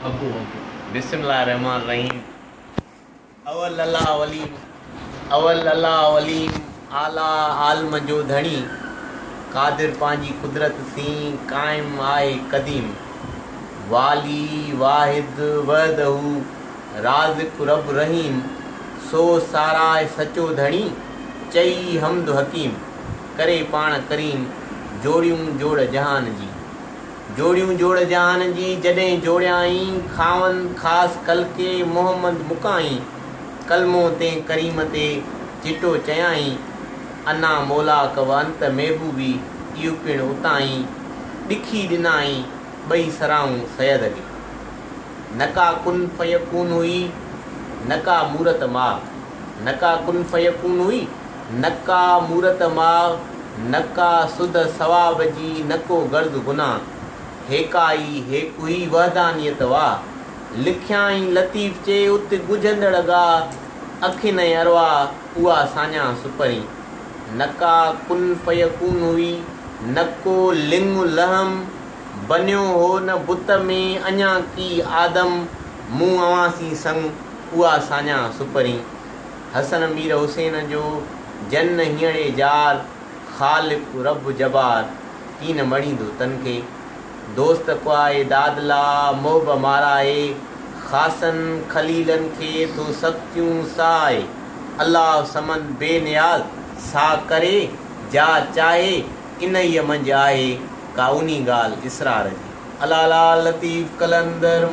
अबू बिस्मिल्लाहिर्रहमानिर्रहीम। अवल अल्लाह वलीम, अवल अल्लाह वलीम, आला आलम जो धणी, कादिर पंहिंजी कुदरत सी कायम आहे क़दीम। वाली वाहिद वहदहू राज़िक़ रब रहीम, सो साराए सचो धणी, चई हमद हकीम। करे पाण करीम, जोड़ियूं जोड़ जहान जी, जोड़ियूं जोड़ जहान जी। जॾहिं जोड़ियाई खावंद ख़ासि कल के मोहम्मद मुकाई, कलमो ते करीम ते चिटो चयाई। अना मौला कव अंत महबूबी, इहो पिणु उताई। ॾिखी ॾिनाई ॿई सराऊं सयद खे। नका कुन फयकून हुई, नका मूरत मां, नका कुन फयकून हुई, नका मूरत मां, नका सुध सवाब जी, नको गर्ज़ गुनाह। हेकाई हेकुई वहदानियत वाह, लिखियाई लतीफ़ चे उत गुझंदड़ गा। अखिन अरवा उहा साञा सुपरी। नका कुन फयकून हुई, नको लिंग लहम, बनियो हो न बुत में अञा की आदम। मूं अवासी संग उहा साञा सुपरी। हसन मीर हुसैन जो जन हीअणे जार, ख़ालिक़ रब जबार कीन मणींदो तन खे। दोस्त क्वाए दादला मोब माराए, ख़ासन खलीलन खे तो सख्तियूं साए। अल्लाह समन बेनियाज सा करे जा चाहे, इन ई मंझि आहे का उनी ॻाल्हि इसरार जी। अला लतीफ़ कलंदर